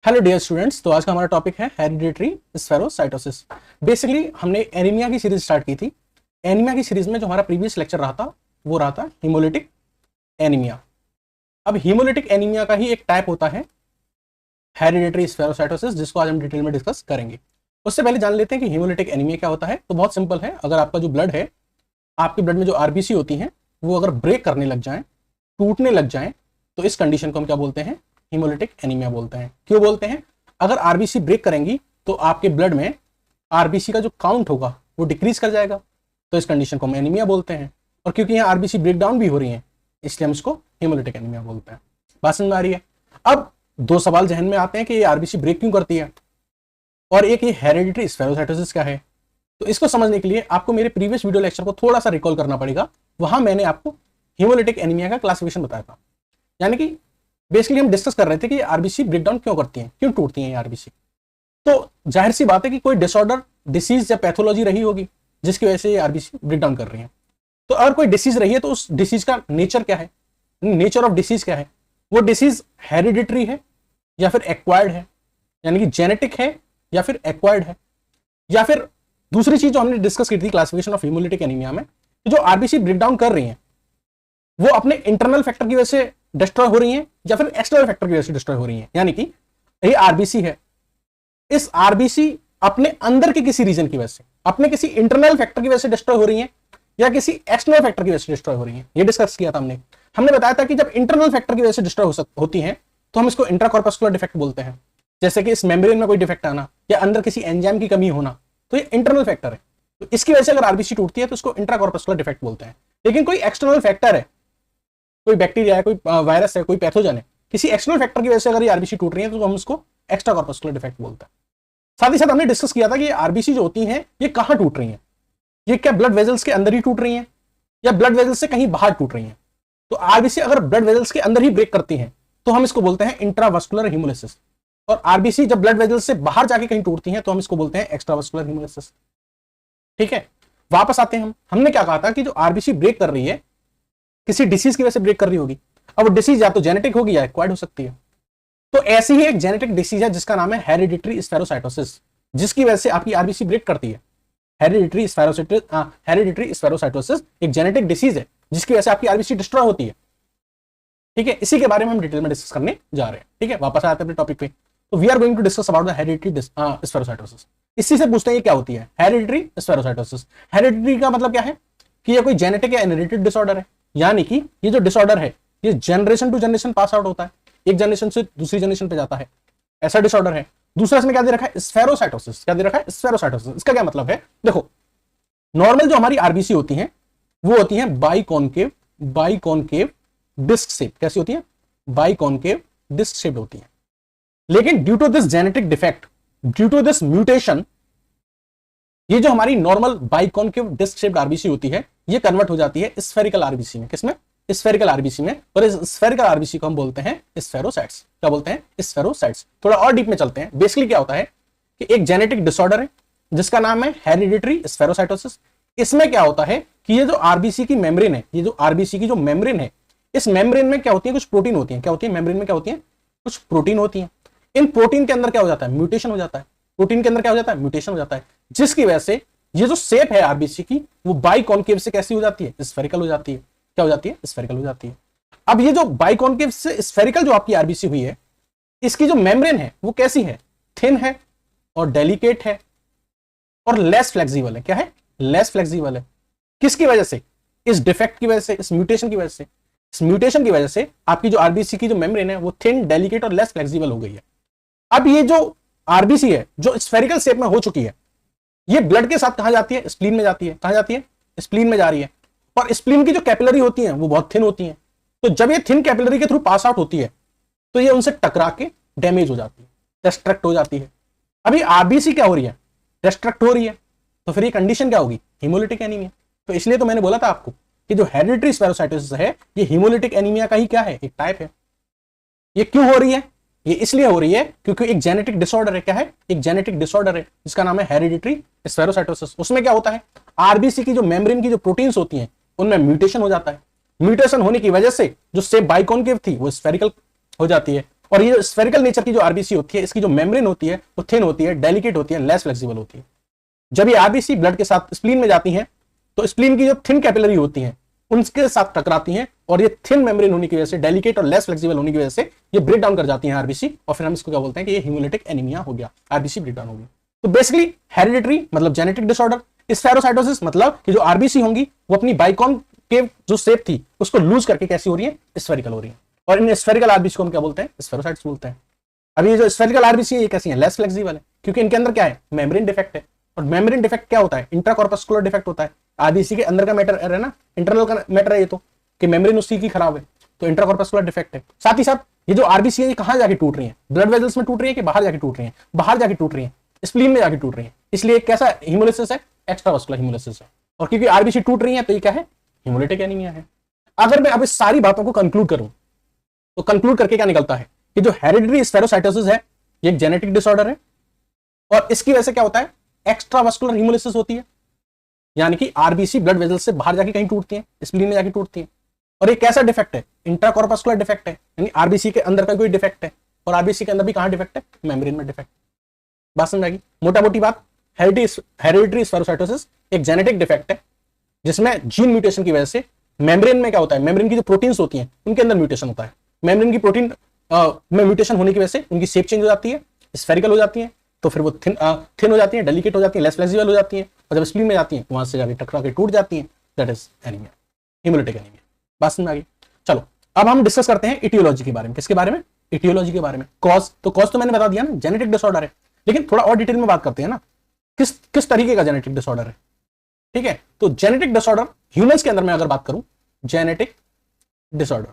Hello dear students. तो आज का हमारा टॉपिक है हेरिडिटरी स्फेरोसाइटोसिस। बेसिकली हमने एनीमिया की सीरीज स्टार्ट की थी। एनीमिया की सीरीज में जो हमारा प्रीवियस लेक्चर रहा था वो रहा था हीमोलिटिक एनीमिया। अब हीमोलिटिक एनीमिया का ही एक टाइप होता है हेरिडिटरी स्फेरोसाइटोसिस, जिसको आज हम डिटेल में डिस्कस करेंगे। उससे पहले जान लेते हैं कि हीमोलिटिक एनीमिया क्या होता है। तो बहुत सिंपल है, अगर आपका जो ब्लड है, आपके ब्लड में जो आरबीसी होती हैं वो अगर ब्रेक करने लग जाएं, टूटने लग जाएं, तो इस कंडीशन को हम क्या बोलते हैं? हीमोलिटिक एनीमिया बोलते हैं। क्यों बोलते हैं? अगर आरबीसी ब्रेक करेंगी तो आपके ब्लड में आरबीसी का जो काउंट होगा वो डिक्रीज कर जाएगा, तो इस कंडीशन को हम एनीमिया बोलते हैं। और क्योंकि यहाँ आरबीसी ब्रेक डाउन भी हो रही है, इसलिए हम इसको हीमोलिटिक एनीमिया बोलते हैं। बात समझ में आ रही है? अब दो सवाल जहन में आते हैं कि ये आरबीसी ब्रेक क्यों करती है और एक ये हेरिडिटरी स्फेरोसाइटोसिस क्या है। तो इसको समझने के लिए आपको मेरे प्रीवियस वीडियो लेक्चर को थोड़ा सा रिकॉल करना पड़ेगा। वहां मैंने आपको हीमोलिटिक एनीमिया का क्लासिफिकेशन बताया था। यानी कि बेसिकली हम डिस्कस कर रहे थे कि आरबीसी ब्रेकडाउन क्यों करती हैं, क्यों टूटती हैं ये आरबीसी। तो जाहिर सी बात है कि कोई डिसऑर्डर, डिसीज या पैथोलॉजी रही होगी जिसकी वजह से ये आरबीसी ब्रेकडाउन कर रही है। तो अगर कोई डिसीज रही है तो उस डिसीज का नेचर क्या है, नेचर ऑफ डिसीज क्या है? वो डिसीज हेरिडिटरी है या फिर एक्वायर्ड है, यानी कि जेनेटिक है या फिर एक्वायर्ड है। या फिर दूसरी चीज जो हमने डिस्कस की थी क्लासिफिकेशन ऑफ हीमोलिटिक एनीमिया में, जो आरबीसी ब्रेकडाउन कर रही है वो अपने इंटरनल फैक्टर की वजह से डिस्ट्रॉय हो रही हैं या फिर एक्सटर्नल फैक्टर की वजह से डिस्ट्रॉय हो रही हैं। यानी कि ये आरबीसी है, इस आरबीसी अपने अंदर के किसी रीजन की वजह से, अपने किसी इंटरनल फैक्टर की वजह से डिस्ट्रॉय हो रही हैं या किसी एक्सटर्नल फैक्टर की वजह से डिस्ट्रॉय हो रही हैं। ये डिस्कस किया था हमने। हमने बताया था कि जब इंटरनल फैक्टर की वजह से डिस्ट्रॉय होती हैं तो हम इसको इंट्राकॉर्पस्कुलर डिफेक्ट बोलते हैं। जैसे कि इस मेम्ब्रेन में कोई डिफेक्ट आना या अंदर किसी एंजाइम की कमी होना, तो ये इंटरनल फैक्टर है। तो इसकी वजह से अगर आरबीसी टूटती है तो इसको इंट्राकॉर्पस्कुलर डिफेक्ट बोलते हैं। लेकिन कोई एक्सटर्नल फैक्टर है, कोई बैक्टीरिया है, कोई वायरस है, कोई पैथोजन है, किसी एक्सटर्नल फैक्टर की वजह से अगर ये आरबीसी टूट रही है तो हम इसको एक्स्ट्रा कॉर्पस्कुलर डिफेक्ट बोलते हैं। साथ ही साथ हमने डिस्कस किया था कि ये आरबीसी जो होती हैं ये कहां टूट रही हैं। ये क्या ब्लड वेजल्स के अंदर ही टूट रही हैं या ब्लड वेजल्स से कहीं बाहर टूट रही हैं? तो आरबीसी अगर ब्लड वेजल्स के अंदर ही ब्रेक करती हैं तो हम इसको बोलते हैं इंट्रावस्कुलर हीमोलिसिस। और आरबीसी जब ब्लड वेजल्स से बाहर जाके कहीं टूटती हैं तो हम इसको बोलते हैं एक्स्ट्रावस्कुलर हीमोलिसिस। ठीक है, वापस आते हैं। हमने क्या कहा था कि जो आरबीसी ब्रेक कर रही है किसी डिसीज की वजह से ब्रेक कर रही होगी। अब वो डिसीज या तो जेनेटिक होगी या एक्वायर्ड हो सकती है। तो ऐसी ही एक जेनेटिक डिसीज है जिसका नाम है हेरिडिटरी स्फेरोसाइटोसिस, जिसकी वजह से आपकी आरबीसी ब्रेक करती है। हेरिडिटरी स्फेरोसाइटोसिस एक जेनेटिक डिसीज है जिसकी वजह से आपकी आरबीसी डिस्ट्रॉय होती है। ठीक है, इसी के बारे में हम डिटेल में डिस्कस करने जा रहे हैं। ठीक है, वापस आते हैं अपने टॉपिक पे। तो we are going to discuss about the hereditary spherocytosis. इसी से पूछते हैं क्या होती है हेरिडिटरी स्फेरोसाइटोसिस। हेरिडिटरी का मतलब क्या है कि ये कोई जेनेटिक या इनहेरिटेड डिसऑर्डर है। यानी कि ये जो डिसऑर्डर है ये generation to generation pass out होता है, एक जनरेशन से दूसरी जनरेशन पे जाता है, ऐसा डिसऑर्डर है। दूसरा इसमें क्या दे रखा है? स्फेरोसाइटोसिस। क्या दे रखा है? स्फेरोसाइटोसिस। इसका क्या मतलब है? देखो, नॉर्मल जो हमारी आरबीसी होती हैं वो होती हैं बाइकॉनकेव डिस्क शेप। कैसी होती है? बाइकॉनकेव डिस्क शेप होती है। लेकिन due to this genetic defect, due to this mutation, ये जो हमारी normal biconcave disc shaped RBC होती है ये कन्वर्ट हो जाती है स्फेरिकल आरबीसी में। किसमें? स्फेरिकल आरबीसी में। और इस स्फेरिकल आरबीसी को हम बोलते हैं स्फेरोसाइट्स। क्या बोलते हैं? स्फेरोसाइट्स। थोड़ा और डीप में चलते हैं। बेसिकली क्या होता है कि एक जेनेटिक डिसऑर्डर है जिसका नाम है हेरिडिटरी स्फेरोसाइटोसिस। इसमें क्या होता है कि ये जो आरबीसी की मेम्ब्रेन है, ये जो आरबीसी की जो मेम्ब्रेन है, इस मेम्ब्रेन में क्या होती है? कुछ प्रोटीन होती है। क्या होती है? मेम्ब्रेन में क्या होती है? कुछ प्रोटीन होती है। इन प्रोटीन के अंदर क्या हो जाता है? म्यूटेशन हो जाता है। प्रोटीन के अंदर क्या हो जाता है? म्यूटेशन हो जाता है, जिसकी वजह से ये जो शेप है आरबीसी की वो बाइकॉनकेव से कैसी हो जाती है? स्फेरिकल हो जाती है। क्या हो जाती है? स्फेरिकल हो जाती है। अब ये जो बाइकॉनकेव से स्फेरिकल जो आपकी आरबीसी हुई है, इसकी जो मेम्ब्रेन है वो कैसी है? थिन है और डेलिकेट है और लेस फ्लेक्सिबल है। क्या है? लेस फ्लेक्सिबल है। किसकी वजह से? इस डिफेक्ट की वजह से, इस म्यूटेशन की वजह से। इस म्यूटेशन की वजह से आपकी जो आरबीसी की जो मेम्ब्रेन है वो थिन, डेलिकेट और लेस फ्लेक्सिबल हो गई है। अब ये जो आरबीसी है जो स्फेरिकल शेप में हो चुकी है, ये ब्लड के साथ कहां जाती है? स्प्लीन में जाती है। कहां जाती है? स्प्लीन में जा रही है। और स्प्लीन की जो कैपिलरी होती है वो बहुत थिन होती है। तो जब ये थिन कैपिलरी के थ्रू पास आउट होती है तो ये उनसे टकरा के डैमेज हो जाती है, डिस्ट्रक्ट हो जाती है। अभी आरबीसी क्या हो रही है? डिस्ट्रक्ट हो रही है। तो फिर ये कंडीशन क्या होगी? Haemolytic anaemia. तो इसलिए तो मैंने बोला था आपको कि जो हेरिडिटरी स्फेरोसाइटोसिस है ये हीमोलिटिक एनीमिया का ही क्या है? एक टाइप है। ये क्यों हो रही है? ये इसलिए हो रही है क्योंकि एक जेनेटिक डिसऑर्डर है। क्या है? एक जेनेटिक डिसऑर्डर है जिसका नाम है हेरिडिटरी स्फेरोसाइटोसिस। उसमें क्या होता है? आरबीसी की जो मेम्ब्रेन की जो प्रोटीन्स होती हैं उनमें म्यूटेशन हो जाता है। म्यूटेशन होने की वजह से जो शेप बाइकॉनकेव थी वो स्फेरिकल हो जाती है और ये स्फेरिकल नेचर की जो आरबीसी होती है, इसकी जो मेम्ब्रेन होती है वो थिन होती है, डेलिकेट होती है, लेस फ्लेक्सिबल होती है। जब ये आरबीसी ब्लड के साथ स्प्लीन में जाती हैं तो स्प्लीन की जो थिन कैपिलरी होती हैं उनके साथ टकराती हैं और ये थिन मेम्ब्रेन होने की वजह से, डेलिकेट और लेस फ्लेक्सिबल होने की वजह से ये ब्रेक डाउन कर जाती हैं आरबीसी, और फिर हम इसको क्या बोलते हैं कि ये हीमोलिटिक एनीमिया हो गया, आरबीसी ब्रेक डाउन हो गई। तो बेसिकली हेरिडिटरी मतलब जेनेटिक डिसऑर्डर, स्फेरोसाइटोसिस मतलब कि जो आरबीसी होंगी वो अपनी बाइकॉन के जो शेप थी उसको लूज करके कैसी हो रही है, स्फेरिकल हो रही है, और इन स्फेरिकल आरबीसी को हम क्या बोलते हैं, स्फेरोसाइट्स बोलते हैं। अब ये जो स्फेरिकल आरबीसी है ये कैसी है, लेस फ्लेक्सिबल है, क्योंकि इनके अंदर क्या है, मेम्ब्रेन डिफेक्ट है, और मेम्ब्रेन डिफेक्ट क्या होता है, इंट्राकॉर्पस्कुलर डिफेक्ट होता है। आरबीसी के अंदर का मैटर है ना, इंटरनल का मैटर है ये, तो कि मेम्ब्रेन उसकी की खराब है, तो इंट्राकॉर्पस्कुलर डिफेक्ट है। साथ ही साथ ये जो आरबीसी है ये कहां जाके टूट रही है, ब्लड वेजल्स में टूट रही है कि बाहर जाके टूट रही है, बाहर जाके टूट रही है, स्प्लीन में जाके टूट रही है, इसलिए कैसा हीमोलिसिस है, एक्स्ट्रावास्कुलर हीमोलिसिस है। और क्योंकि आरबीसी टूट रही है तो ये क्या है, हीमोलिटिक एनीमिया है। अगर मैं अब इस सारी बातों को कंक्लूड करूं तो कंक्लूड करके क्या निकलता है कि जो हेरिडिटरी स्फेरोसाइटोसिस है ये एक जेनेटिक डिसऑर्डर है, और इसकी वजह से क्या होता है, एक्स्ट्रावास्कुलर हीमोलिसिस होती है, यानी कि आरबीसी ब्लड वेजल से बाहर जाके कहीं टूटती है, स्प्लीन में जाके टूटती है। और ये कैसा डिफेक्ट है, इंट्राकॉर्पस्कुलर डिफेक्ट है, यानी आरबीसी के अंदर का कोई डिफेक्ट है, और आरबीसी के अंदर भी कहां डिफेक्ट है, मेम्ब्रेन में डिफेक्ट। बात समझ आएगी, मोटा मोटी बात, हेरिडिटरी स्फेरोसाइटोसिस एक जेनेटिक डिफेक्ट है जिसमें जीन म्यूटेशन की वजह से मेम्ब्रेन में क्या होता है, मेम्ब्रेन की जो प्रोटीन्स होती हैं उनके अंदर म्यूटेशन होता है, मेम्ब्रेन की प्रोटीन में म्यूटेशन होने की वजह से उनकी शेप चेंज हो जाती है, स्फेरिकल हो जाती है, तो फिर वो थिन हो जाती है, डेलिकेट हो जाती है, लेस फ्लेक्सिबल हो जाती है, और जब स्प्लीन में जाती है वहां से जाके टकरा के टूट जाती है, that is anaemia, haemolytic anaemia. बात समझ में आ गई। चलो अब हम डिस्कस करते हैं इटियोलॉजी के बारे में। किसके बारे में, इटियोलॉजी के बारे में। कॉज तो मैंने बता दिया ना, जेनेटिक डिसऑर्डर है, लेकिन थोड़ा और डिटेल में बात करते हैं ना, किस किस तरीके का जेनेटिक डिसऑर्डर है। ठीक है, तो जेनेटिक डिसऑर्डर ह्यूमंस के अंदर मैं अगर बात करूं, जेनेटिक डिसऑर्डर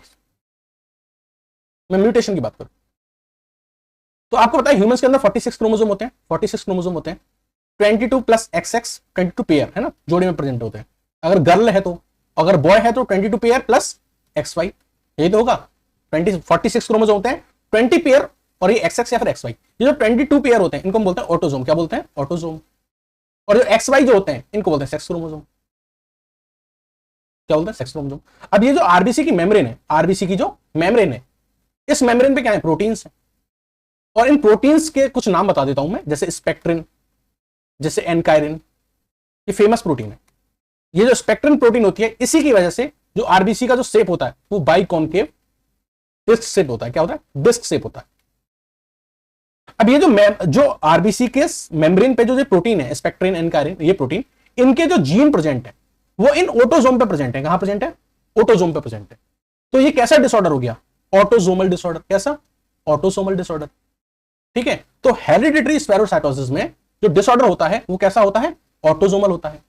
मैं म्यूटेशन की बात करूं तो आपको पता है ह्यूमंस के अंदर 46 क्रोमोसोम होते हैं, 46 क्रोमोसोम होते हैं, 22 प्लस XX 22 पेयर है ना, जोड़े में प्रेजेंट होते हैं। अगर गर्ल है तो, अगर बॉय है तो 22 पेयर प्लस XY, यही तो होगा। 46 क्रोमोसोम होते हैं, 20 पेयर और ये XX या फिर XY, ये जो 22 पेयर होते हैं इनको हम बोलते हैं ऑटोसोम। क्या बोलते हैं, ऑटोसोम। और जो XY जो होते हैं इनको बोलते हैं सेक्स क्रोमोसोम। क्या बोलते हैं, सेक्स क्रोमोसोम। अब ये जो आरबीसी की मेम्ब्रेन है, आरबीसी की जो मेम्ब्रेन है, इस मेम्ब्रेन पे क्या है, प्रोटीन्स है, और इन प्रोटीन्स के कुछ नाम बता देता हूं मैं, जैसे स्पेक्ट्रिन, जैसे एनकायरिन, ये फेमस प्रोटीन है। ये जो स्पेक्ट्रिन प्रोटीन होती है, इसी की वजह से जो आरबीसी का जो शेप होता है वो बाइकॉनकेव डिस्क शेप होता है। क्या होता है, डिस्क शेप होता है। अब ये जो आरबीसी के मेम्ब्रेन पे जो प्रोटीन है, स्पेक्ट्रिन, एनकायरिन, ये प्रोटीन, इनके जो जीन प्रेजेंट है वो इन ऑटोसोम पे प्रेजेंट है। कहां प्रेजेंट है, ऑटोसोम पे प्रेजेंट है। तो ये कैसा डिसऑर्डर हो गया, ऑटोसोमल डिसऑर्डर। कैसा, ऑटोसोमल डिसऑर्डर। ठीक है, तो हेरिडिटरी स्फेरोसाइटोसिस में जो डिसऑर्डर होता है वो कैसा होता है, ऑटोसोमल होता है।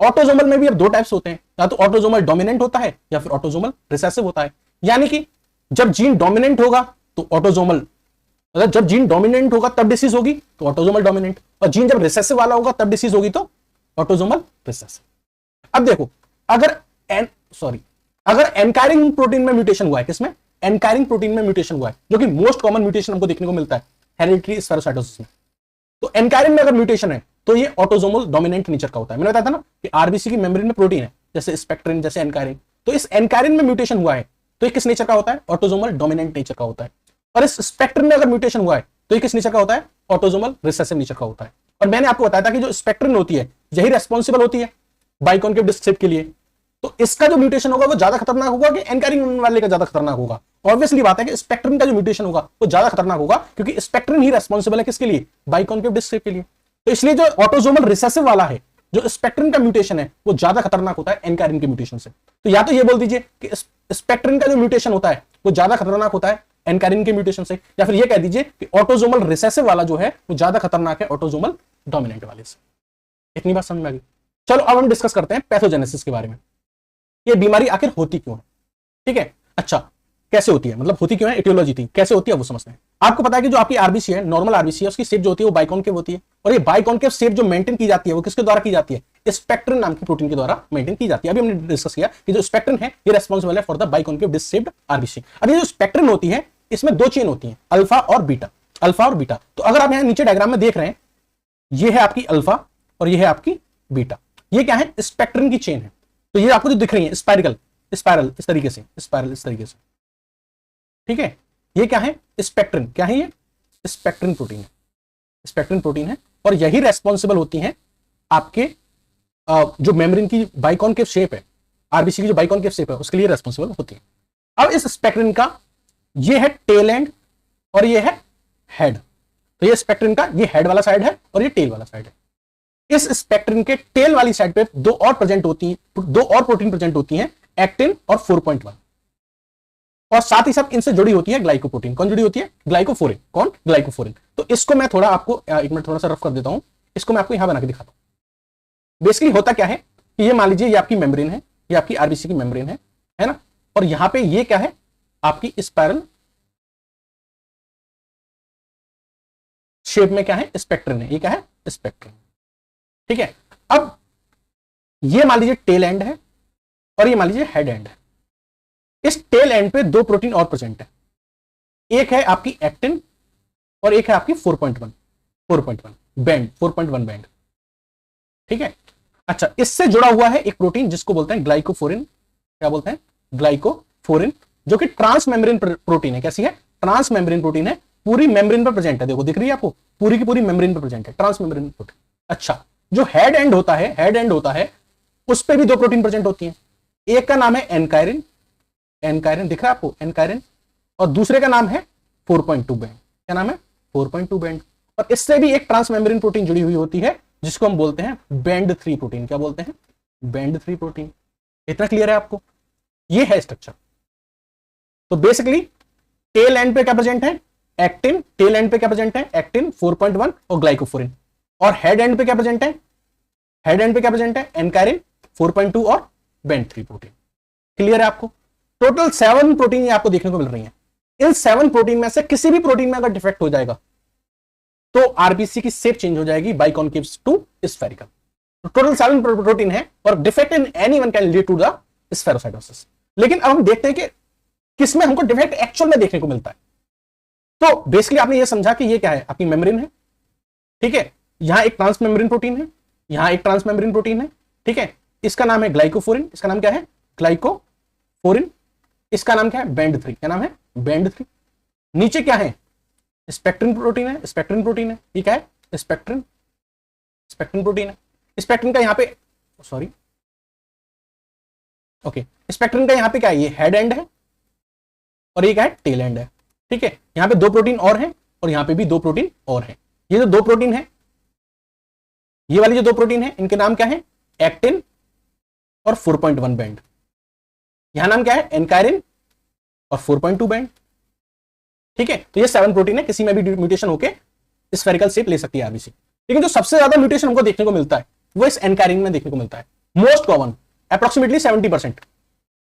ऑटोसोमल में भी अब दो टाइप्स होते हैं, या तो ऑटोसोमल डोमिनेंट होता है या फिर ऑटोसोमल रिसेसिव होता है। यानी कि जब जीन डोमिनेंट होगा तो ऑटोसोमल, मतलब जब जीन डोमिनेंट होगा तब डिसीज होगी तो ऑटोसोमल डोमिनेंट, और जीन जब रिसेसिव वाला होगा तब डिसीज होगी तो ऑटोसोमल रिसेसिव। अब देखो, अगर एनकायरिन प्रोटीन में म्यूटेशन हुआ है, किसमें, एनकायरिन प्रोटीन में म्यूटेशन हुआ है, जो कि मोस्ट कॉमन म्यूटेशन हमको देखने को मिलता है हेरिडिटरी स्फेरोसाइटोसिस में। तो एनकायरिन में अगर म्यूटेशन है तो ये ऑटोसोमल डोमिनेंट नेचर का होता है। मैंने बताया था ना कि आरबीसी की मेम्ब्रेन में प्रोटीन है, जैसे स्पेक्ट्रिन, जैसे एनकायरिन, तो इस एनकायरिन में म्यूटेशन हुआ है तो ये किस नेचर का होता है, ऑटोसोमल डोमिनेंट नेचर का होता है। और इस स्पेक्ट्रिन में अगर म्यूटेशन हुआ है तो ये किस नेचर का होता है, ऑटोसोमल रिसेसिव नेचर का होता है। और मैंने आपको बताया था कि जो स्पेक्ट्रिन होती है यही रेस्पॉन्सिबल होती है बाइकॉनकेव डिस्क शेप के लिए। तो इसका जो म्यूटेशन होगा वो ज्यादा खतरनाक होगा कि एनकायरिन वाले का ज्यादा खतरनाक होगा। ऑब्वियसली बात है कि स्पेक्ट्रिन का जो म्यूटेशन होगा वो ज्यादा खतरनाक होगा, क्योंकि स्पेक्ट्रिन ही रेस्पॉन्सिबल है किसके लिए, बाइकॉनकेव डिस्क शेप के लिए। तो इसलिए जो ऑटोसोमल रिसेसिव वाला है, जो स्पेक्ट्रिन का म्यूटेशन है, वो ज्यादा खतरनाक होता है एनकायरिन के म्यूटेशन से। तो या तो ये बोल दीजिए कि स्पेक्ट्रिन का जो म्यूटेशन होता है वो ज्यादा खतरनाक होता है एनकायरिन के म्यूटेशन से, या फिर ये कह दीजिए कि ऑटोसोमल रिसेसिव वाला जो है वो ज्यादा खतरनाक है ऑटोसोमल डोमिनेंट वाले से। इतनी बात समझ में आ गई। चलो अब हम डिस्कस करते हैं पैथोजेनेसिस के बारे में, ये बीमारी आखिर होती क्यों है। ठीक है, अच्छा कैसे होती है, मतलब होती क्यों है, एटियोलॉजी थी, कैसे होती है वो समझते हैं। आपको पता है कि जो आपकी आरबीसी है, नॉर्मल आरबीसी है, उसकी शेप जो होती है वो बाइकॉनकेव होती है, और ये बाइकॉनकेव शेप जो मेंटेन की जाती है वो किसके द्वारा की जाती है, स्पेक्ट्रिन नाम की प्रोटीन के द्वारा मेंटेन की जाती है। अभी हमने डिस्कस किया कि जो स्पेक्ट्रिन है ये रेस्पॉन्सिबल है for the biconcave disc shaped RBC. अब ये जो स्पेक्ट्रिन होती है इसमें दो चेन होती है, अल्फा और बीटा, अल्फा और बीटा। तो अगर आप यहां नीचे डायग्राम में देख रहे हैं, ये है आपकी अल्फा और ये है आपकी बीटा, ये क्या है, स्पेक्ट्रिन की चेन है। तो ये आपको जो दिख रही है स्पाइरल इस तरीके से, स्पाइरल इस तरीके से, ठीक है। ये क्या है, स्पेक्ट्रिन, क्या है ये, स्पेक्ट्रिन प्रोटीन है, स्पेक्ट्रिन प्रोटीन है, और यही रेस्पॉन्सिबल होती हैं आपके जो मेम्ब्रेन की बाइकॉनकेव शेप है, आरबीसी की जो बाइकॉनकेव शेप है उसके लिए रेस्पॉन्सिबल होती है। अब इस स्पेक्ट्रिन का ये है टेल एंड और ये है हेड, तो ये स्पेक्ट्रिन का ये हेड वाला साइड है और ये टेल वाला साइड है। इस स्पेक्ट्रिन के टेल वाली साइड पे दो और प्रोटीन प्रेजेंट होती हैं, एक्टिन और 4.1, और साथ ही साथ इनसे जुड़ी होती है ग्लाइकोप्रोटीन। कौन जुड़ी होती है, ग्लाइकोफोरिन। कौन, ग्लाइकोफोरिन। तो इसको मैं थोड़ा आपको एक मिनट थोड़ा सा रफ कर देता हूं, इसको मैं आपको यहां बना के दिखाता हूं। बेसिकली होता क्या है कि ये मान लीजिए ये आपकी मेम्ब्रेन है, ये आपकी आरबीसी की मेम्ब्रेन है ना, और यहां पे ये क्या है, आपकी स्पाइरल शेप में क्या है, स्पेक्ट्रिन है, ये क्या है, स्पेक्ट्रिन। ठीक है, अब ये मान लीजिए टेल एंड है और ये मान लीजिए हेड एंड है। इस टेल एंड पे दो प्रोटीन और प्रेजेंट है, एक है आपकी एक्टिन और एक है आपकी 4.1 बैंड, 4.1 बैंड। ठीक है, अच्छा, इससे जुड़ा हुआ है एक प्रोटीन जिसको बोलते हैं ग्लाइकोफोरिन। क्या बोलते हैं, ग्लाइकोफोरिन, जो कि ट्रांस मेम्ब्रेन प्रोटीन है। कैसी है, ट्रांस मेम्ब्रेन प्रोटीन है, पूरी मेम्ब्रेन पर प्रेजेंट है। देखो दिख रही है आपको, पूरी की पूरी मेम्ब्रेन पर प्रेजेंट है, ट्रांस मेम्ब्रेन प्रोटीन। अच्छा, जो हेड एंड होता है उस पर भी दो प्रोटीन प्रेजेंट होती हैं। एक का नाम है एनकायरिन, एनकायरिन दिख रहा है आपको, एनकायरिन, और दूसरे का नाम है 4.2 बैंड। क्या नाम है, 4.2 बैंड। और इससे भी एक ट्रांस मेम्ब्रेन प्रोटीन जुड़ी हुई होती है जिसको हम बोलते हैं बैंड 3 प्रोटीन। क्या बोलते हैं, बैंड 3 प्रोटीन। इतना क्लियर है आपको, ये है स्ट्रक्चर। तो बेसिकली टेल एंड पे क्या प्रेजेंट है, एक्टिन, टेल एंड पे क्या प्रेजेंट है, एक्टिन, 4.1 और ग्लाइकोफोरिन। और हेड एंड पे क्या प्रेजेंट है, हेड एंड पे क्या प्रेजेंट है, एनकायरिन, 4.2 और बैंड 3 प्रोटीन। क्लियर है आपको। टोटल 7 प्रोटीन ये आपको देखने को मिल रही है। इन 7 प्रोटीन में से किसी भी प्रोटीन में अगर डिफेक्ट हो जाएगा तो आरबीसी की शेप चेंज हो जाएगी बाइकॉनकेव टू स्फेरिकल। तो टोटल 7 प्रोटीन है और defect in any one can lead to the spherocytosis. लेकिन अब हम देखते हैं कि किसमें हमको डिफेक्ट एक्चुअल में देखने को मिलता है। तो बेसिकली आपने ये समझा कि ये क्या है, आपकी मेम्ब्रेन है। ठीक है, यहां एक ट्रांस मेम्ब्रेन प्रोटीन है, यहां एक ट्रांस मेम्ब्रेन प्रोटीन है। ठीक है, इसका नाम है ग्लाइकोफोरिन, इसका नाम क्या है, ग्लाइकोफोरिन। इसका नाम क्या है, बैंड 3। क्या नाम है, बैंड 3। नीचे क्या है, स्पेक्ट्रिन प्रोटीन है, स्पेक्ट्रिन प्रोटीन है। ये क्या है, स्पेक्ट्रिन, स्पेक्ट्रिन प्रोटीन है। स्पेक्ट्रिन का यहां पे सॉरी ओके, स्पेक्ट्रिन का यहां पे क्या है, ये हेड एंड है और ये क्या है, टेल एंड है। ठीक है, यहां पे 2 प्रोटीन और हैं और यहां पे भी 2 प्रोटीन और हैं। ये जो 2 प्रोटीन है, ये वाली जो 2 प्रोटीन है, इनके नाम क्या है, एक्टिन और 4.1 बैंड। यहां नाम क्या है, एनकायरिन और 4.2 बैंड। ठीक है, तो ये 7 प्रोटीन है, किसी में भी म्यूटेशन होके स्फेरिकल शेप ले सकती है आरबीसी। लेकिन जो सबसे ज्यादा म्यूटेशन हमको देखने को मिलता है वो इस एनकायरिन में देखने को मिलता है, मोस्ट कॉमन, अप्रोक्सीमेटली 70%।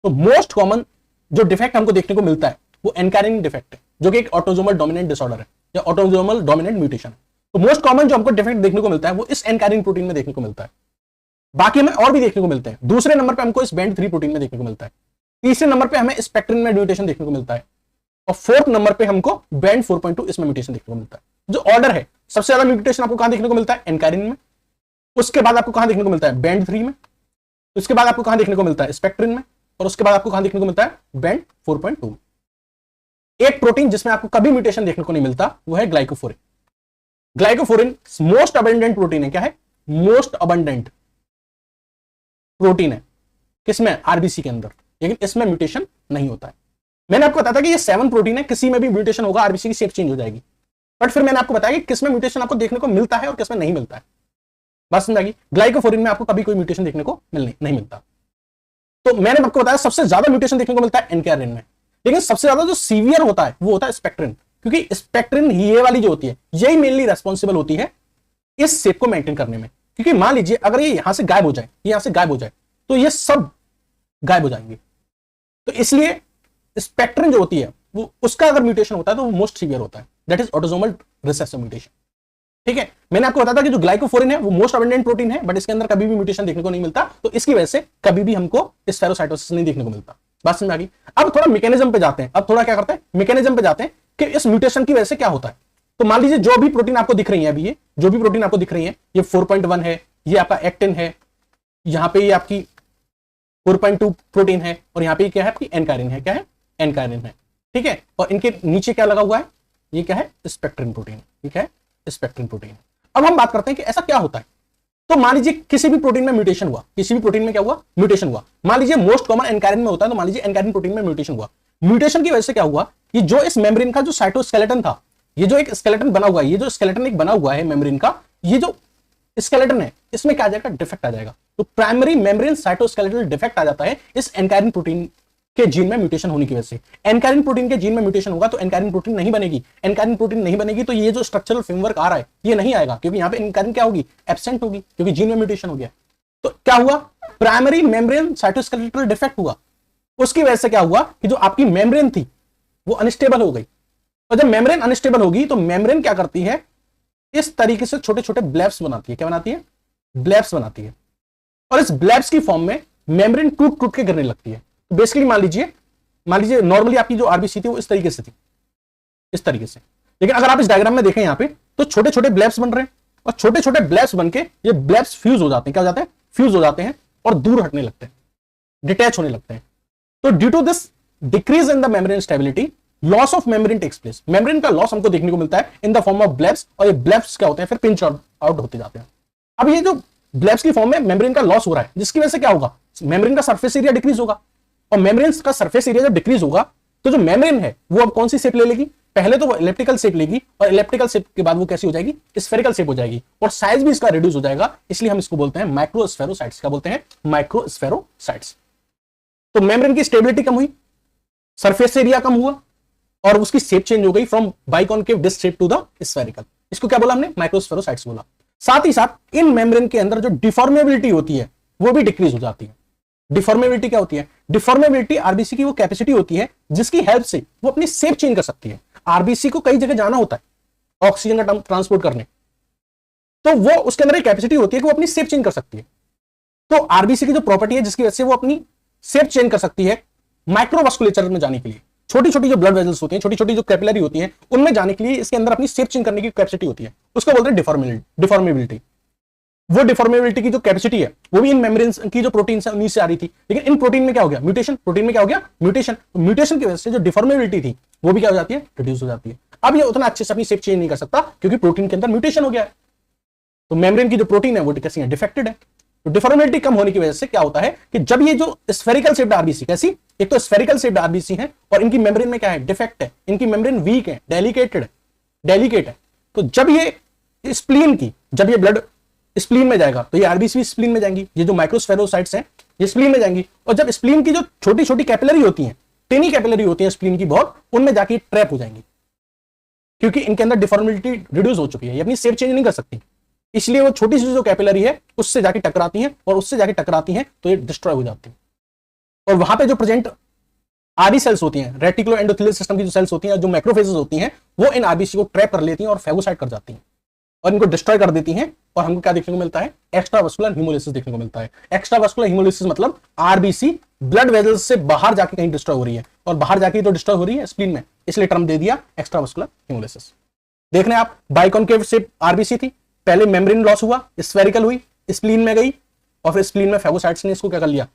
तो मोस्ट कॉमन जो डिफेक्ट हमको देखने को मिलता है वो एनकायरिन डिफेक्ट है, जो कि एक ऑटोसोमल डोमिनेंट डिसऑर्डर है या ऑटोसोमल डोमिनेंट म्यूटेशन है। तो मोस्ट कॉमन जो हमको डिफेक्ट देखने को मिलता है वो इस एनकायरिन प्रोटीन में देखने को मिलता है। बाकी हमें और भी देखने को मिलते हैं। दूसरे नंबर पे हमको इस बैंड 3 प्रोटीन में देखने को मिलता है। तीसरे नंबर पे हमें स्पेक्ट्रिन में म्यूटेशन देखने को मिलता है और 4th नंबर पे हमको बैंड 4.2 इसमें म्यूटेशन देखने को मिलता है। जो ऑर्डर है, सबसे ज्यादा म्यूटेशन आपको कहां देखने को मिलता है, एनकायरिन में। उसके बाद आपको कहां देखने को मिलता है, बैंड 3 में। उसके बाद आपको कहां देखने को मिलता है, स्पेक्ट्रिन में। और उसके बाद आपको कहां देखने को मिलता है, बैंड 4.2। एक प्रोटीन जिसमें आपको कभी म्यूटेशन देखने को नहीं मिलता वो है ग्लाइकोफोरिन। ग्लाइकोफोरिन मोस्ट अबंडेंट प्रोटीन है। क्या है, मोस्ट अबंडेंट प्रोटीन है किसमें, आरबीसी के अंदर। लेकिन इसमें म्यूटेशन नहीं होता है। मैंने आपको बताया था कि ये 7 प्रोटीन है, किसी में भी म्यूटेशन होगा आरबीसी की शेप चेंज हो जाएगी। बट फिर मैंने आपको बताया कि किसमें म्यूटेशन आपको देखने को मिलता है और किसमें नहीं मिलता है। बात समझ आ गई। ग्लाइकोफोरिन में आपको कभी कोई म्यूटेशन देखने को नहीं मिलता। तो मैंने आपको बताया सबसे ज्यादा म्यूटेशन देखने को मिलता है एनकायरिन में, लेकिन सबसे ज्यादा जो सीवियर होता है वो होता है स्पेक्ट्रिन। क्योंकि स्पेक्ट्रिन ये वाली जो होती है यही मेनली रेस्पॉन्सिबल होती है इस शेप को मेंटेन करने में। क्योंकि मान लीजिए अगर ये यहां से गायब हो जाए, यहां से गायब हो जाए, तो ये सब गायब हो जाएंगे। तो इसलिए स्पेक्ट्रिन जो होती है वो, उसका अगर म्यूटेशन होता है तो वो मोस्ट सीवियर होता है, that is autosomal recessive mutation. ठीक है, मैंने आपको बताया था कि जो ग्लाइकोफोरिन है वो मोस्ट अबंडेंट प्रोटीन है, बट इसके अंदर कभी भी म्यूटेशन देखने को नहीं मिलता। तो इसकी वजह से कभी भी हमको स्फेरोसाइटोसिस नहीं देखने को मिलता। बात समझ आ गई। अब थोड़ा मैकेनिज्म पे जाते हैं। अब थोड़ा क्या करते हैं, मैकेनिज्म पे जाते हैं कि इस म्यूटेशन की वजह से क्या होता है। तो मान लीजिए जो भी प्रोटीन आपको दिख रही है, अभी ये जो भी प्रोटीन आपको दिख रही है, ये 4.1 है, ये आपका एक्टिन है, यहां पे ये आपकी 4.2 प्रोटीन है, और यहां पे क्या है, आपकी एनकायरिन है। क्या है, एनकायरिन है। ठीक है, और इनके नीचे क्या लगा हुआ है, ये क्या है, स्पेक्ट्रिन प्रोटीन, ये क्या है, स्पेक्ट्रिन प्रोटीन। अब हम बात करते हैं कि ऐसा क्या होता है। तो मान लीजिए किसी भी प्रोटीन में म्यूटेशन हुआ, किसी भी प्रोटीन में क्या हुआ, म्यूटेशन हुआ। मान लीजिए मोस्ट कॉमन एनकैरिन में होता है, तो मान लीजिए एनकैरिन प्रोटीन में म्यूटेशन हुआ। म्यूटेशन की वजह से क्या हुआ कि जो इस मेम्ब्रेन का जो साइटोस्केलेटन था, ये जो एक स्केलेटन बना हुआ है, ये जो स्केलेटन एक बना हुआ है मेम्ब्रेन का, ये जो स्केलेटन है इसमें क्या आ जाएगा, डिफेक्ट आ जाएगा। तो प्राइमरी मेम्ब्रेन साइटोस्केलेटल डिफेक्ट आ जाता है इस एनकैरिन प्रोटीन के जीन में म्यूटेशन होने की वजह से। एनकैरिन प्रोटीन के जीन में म्यूटेशन होगा तो एनकैरिन प्रोटीन नहीं बनेगी। एनकैरिन प्रोटीन नहीं बनेगी तो ये जो स्ट्रक्चरल फ्रेमवर्क आ रहा है ये नहीं आएगा, क्योंकि यहां पे एनकैरिन क्या होगी, एब्सेंट होगी, क्योंकि जीन में म्यूटेशन हो गया। तो क्या हुआ, प्राइमरी मेम्ब्रेन साइटोस्केलेटल डिफेक्ट हुआ। उसकी वजह से क्या हुआ कि जो आपकी मेम्ब्रेन थी वो अनस्टेबल हो गई। और जब मेम्ब्रेन अनस्टेबल होगी तो मेम्ब्रेन क्या करती है, इस तरीके से छोटे छोटे ब्लैब्स बनाती है। क्या बनाती है, ब्लैब्स बनाती है। और इस ब्लैब्स की फॉर्म में मेम्ब्रेन टूट टूट के गिरने लगती है। तो बेसिकली मान लीजिए नॉर्मली आपकी जो आरबीसी थी वो इस तरीके से थी, इस तरीके से। लेकिन अगर आप इस डायग्राम में देखें यहां पे, तो छोटे छोटे ब्लैब्स बन रहे हैं, और छोटे छोटे ब्लैब्स बनके ये ब्लैब्स फ्यूज हो जाते हैं। क्या हो जाते हैं, फ्यूज हो जाते हैं और दूर हटने लगते हैं, डिटैच होने लगते हैं। तो due to this decrease in the membrane stability, loss of membrane takes place. Membrane का लॉस हमको देखने को मिलता है in the form of blebs, और ये ब्लैब्स क्या होते हैं, फिर पिंच आउट होते जाते हैं। अब ये जो ब्लैब्स की फॉर्म में मेम्ब्रेन का लॉस हो रहा है, जिसकी वजह से क्या होगा, मेम्ब्रेन का सरफेस एरिया डिक्रीज होगा। और मेम्ब्रेन का सरफेस एरिया जब डिक्रीज होगा तो जो मेम्ब्रेन है वो अब कौन सी शेप ले लेगी, पहले तो वो इलेप्टिकल शेप लेगी, और इलेप्टिकल शेप के बाद वो कैसी हो जाएगी, स्फेरिकल शेप हो जाएगी, और साइज भी इसका रिड्यूस हो जाएगा। इसलिए हम इसको बोलते हैं माइक्रोस्फेरोसाइट्स। क्या बोलते हैं, माइक्रोस्फेरोसाइट्स। तो मेम्ब्रेन की स्टेबिलिटी कम हुई, सरफेस एरिया कम हुआ, और उसकी शेप चेंज हो गई from biconcave disc shape to the spherical. इसको क्या बोला हमने, माइक्रोस्फेरोसाइट्स बोला। साथ ही साथ इन मेम्ब्रेन के अंदर जो डिफॉर्मेबिलिटी होती है वो भी डिक्रीज हो जाती है। डिफॉर्मेबिलिटी क्या होती है, डिफॉर्मेबिलिटी आरबीसी की वो कैपेसिटी होती है जिसकी हेल्प से वो अपनी शेप चेंज कर सकती है। आरबीसी को कई जगह जाना होता है ऑक्सीजन का ट्रांसपोर्ट करने, तो वो उसके अंदर एक कैपेसिटी होती है कि वो अपनी शेप चेंज कर सकती है। तो आरबीसी की जो प्रॉपर्टी है जिसकी वजह से वो अपनी शेप चेंज कर सकती है माइक्रोवास्कुलेचर में जाने के लिए, छोटी छोटी जो ब्लड वेजल्स होती हैं, छोटी छोटी जो कैपिलरी होती हैं, उनमें जाने के लिए इसके अंदर अपनी शेप चेंज करने की कैपेसिटी होती है। उसको बोलते हैं डिफॉर्मेबिलिटी। वो डिफॉर्मेबिलिटी की जो कैपेसिटी है वो भी इन मेम्ब्रेन की जो प्रोटीन है उन्हीं से आ रही थी। लेकिन इन प्रोटीन में क्या हो गया, म्यूटेशन। प्रोटीन में क्या हो गया, म्यूटेशन। म्यूटेशन की वजह से जो डिफॉर्मेबिलिटी थी वो भी क्या हो जाती है, रिड्यूस हो जाती है। अब ये उतना अच्छे से अपनी शेप चेंज नहीं कर सकता क्योंकि प्रोटीन के अंदर म्यूटेशन हो गया है। तो मेम्ब्रेन की जो प्रोटीन है वो कैसी है, डिफेक्टेड है। तो डिफॉर्मेबिलिटी कम होने की वजह से क्या होता है कि जब ये जो स्फेरिकल शेप्ड आरबीसी, कैसी, एक तो स्फेरिकल शेप्ड आरबीसी है और इनकी मेम्ब्रेन में क्या है, डिफेक्ट है, इनकी मेम्ब्रेन वीक है, डेलिकेट है। तो जब ये स्प्लीन की, जब ये ब्लड स्प्लीन में जाएगा तो ये आरबीसी स्प्लीन में जाएंगी, ये जो माइक्रोस्फेरोसाइट्स हैं ये स्प्लीन में जाएंगी। और जब स्प्लीन की जो छोटी छोटी कैपिलरी होती हैं, टेनी कैपिलरी होती है स्प्लीन की बहुत, उनमें जाके ट्रैप हो जाएंगी क्योंकि इनके अंदर डिफॉर्मेबिलिटी रिड्यूस हो चुकी है, ये अपनी शेप चेंज नहीं कर सकती। इसलिए वो छोटी सी जो कैपिलरी है उससे जाके टकराती हैं, और उससे जाके टकराती हैं तो ये डिस्ट्रॉय हो जाती है। और वहां पे जो प्रेजेंट आरबी सेल्स होती हैं, रेटिकुलो एंडोथेलियल सिस्टम की जो सेल्स होती हैं, जो मैक्रोफेजेस होती हैं, वो इन आरबीसी को ट्रैप कर लेती हैं और फेगोसाइट कर जाती हैं और इनको डिस्ट्रॉय कर देती हैं। और हमको क्या देखने को मिलता है, एक्स्ट्रा वास्कुलर हीमोलिसिस देखने को मिलता है। एक्स्ट्रा वास्कुलर हीमोलिसिस मतलब आरबीसी ब्लड वेजल्स से बाहर जाके कहीं डिस्ट्रॉय हो रही है, और बाहर जाके तो डिस्ट्रॉय हो रही है स्प्लीन में, इसलिए टर्म दे दिया एक्स्ट्रा वास्कुलर हीमोलिसिस। देख रहे हैं आप, बाइकॉनकेव शेप आरबीसी थी, पहले मेम्ब्रेन लॉस हुआ, स्फेरिकल हुई, स्प्लीन में गई, और फिर स्प्लीन में फेगोसाइट्स ने इसको क्या कर लिया,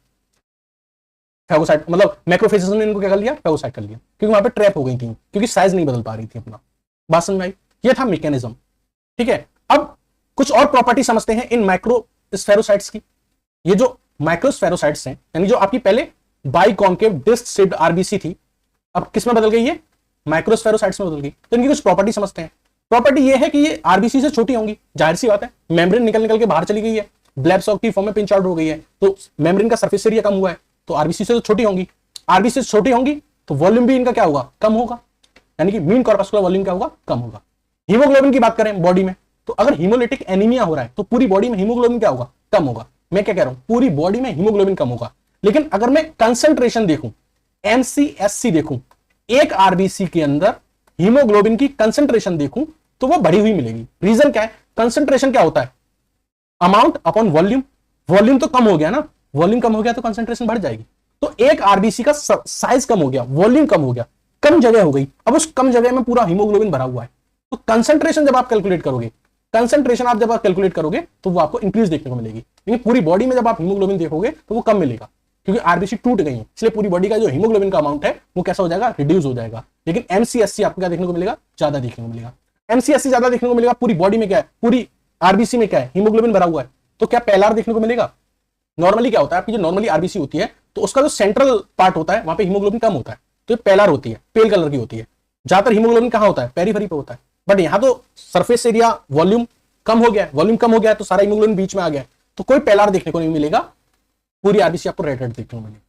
फेगोसाइट मतलब मैक्रोफेजेस ने इनको क्या कर लिया, फेगोसाइट कर लिया, क्योंकि वहां पे ट्रैप हो गई थी, क्योंकि साइज नहीं बदल पा रही थी अपना। बात समझ में आई, ये था मैकेनिज्म। ठीक है, अब कुछ और प्रॉपर्टी समझते हैं इन माइक्रोस्फेरोसाइट्स की। ये जो माइक्रोस्फेरोसाइट्स हैं, यानी जो आपकी पहले बाइकॉनकेव डिस्क शेप्ड आरबीसी थी, अब किस में बदल गई है, माइक्रोस्फेरोसाइट्स में बदल गई। तो इनकी कुछ प्रॉपर्टी समझते हैं। प्रॉपर्टी ये है कि ये आरबीसी से छोटी होंगी, जाहिर सी बात है, मेम्ब्रेन निकल के बाहर चली गई है, ब्लैब्स की फॉर्म में पिंच आउट हो गई है, तो मेम्ब्रेन का सरफेस एरिया कम हुआ है, तो आरबीसी से तो छोटी होंगी। आरबीसी से छोटी होंगी तो वॉल्यूम भी इनका क्या होगा, कम होगा, यानी कि मीन कॉर्पस्कुलर वॉल्यूम क्या होगा, कम होगा। हीमोग्लोबिन की बात करें बॉडी में, तो अगर हीमोलिटिक एनीमिया हो रहा है तो पूरी बॉडी में हीमोग्लोबिन क्या होगा, कम होगा। मैं क्या कह रहा हूं, पूरी बॉडी में हीमोग्लोबिन कम होगा। लेकिन अगर मैं कंसंट्रेशन देखूं, एमसीएससी देखूं, एक आरबीसी के अंदर हीमोग्लोबिन की कंसंट्रेशन देखूं तो वो बढ़ी हुई मिलेगी। रीजन क्या है, कंसंट्रेशन क्या होता है, अमाउंट अपॉन वॉल्यूम। वॉल्यूम तो कम हो गया ना, वॉल्यूम कम हो गया तो कंसंट्रेशन बढ़ जाएगी। तो एक आरबीसी का साइज कम हो गया, वॉल्यूम कम हो गया, कम जगह हो गई, अब उस कम जगह में पूरा हीमोग्लोबिन भरा हुआ है। तो कंसंट्रेशन जब आप कैलकुलेट करोगे, कंसंट्रेशन आप जब आप कैलकुलेट करोगे तो वो आपको इंक्रीज देखने को मिलेगी। लेकिन पूरी बॉडी में जब आप हीमोग्लोबिन देखोगे तो वो कम मिलेगा, क्योंकि आरबीसी टूट गई है, इसलिए पूरी बॉडी का जो हीमोग्लोबिन का अमाउंट है वो कैसा हो जाएगा, रिड्यूस हो जाएगा। लेकिन MCSC आपको क्या देखने को मिलेगा, ज्यादा देखने को मिलेगा। MCSC ज्यादा देखने को मिलेगा। पूरी बॉडी में क्या है, पूरी आरबीसी में क्या है, हीमोग्लोबिन भरा हुआ है, तो क्या पेलार देखने को मिलेगा। नॉर्मली क्या होता है, आपकी जो नॉर्मली आरबीसी होती है तो उसका जो सेंट्रल पार्ट होता है वहां पे हीमोग्लोबिन कम होता है, तो ये पेलार होती है, पेल कलर की होती है। ज्यादातर हीमोग्लोबिन कहां होता है, पेरीफेरी पे होता है। बट यहाँ तो सरफेस एरिया वॉल्यूम कम हो गया, वॉल्यूम कम हो गया तो सारा हीमोग्लोबिन बीच में आ गया, तो कोई पेलार देखने को नहीं मिलेगा, पूरी आरबीसी आपको रेड रेड देखने को मिलेगी।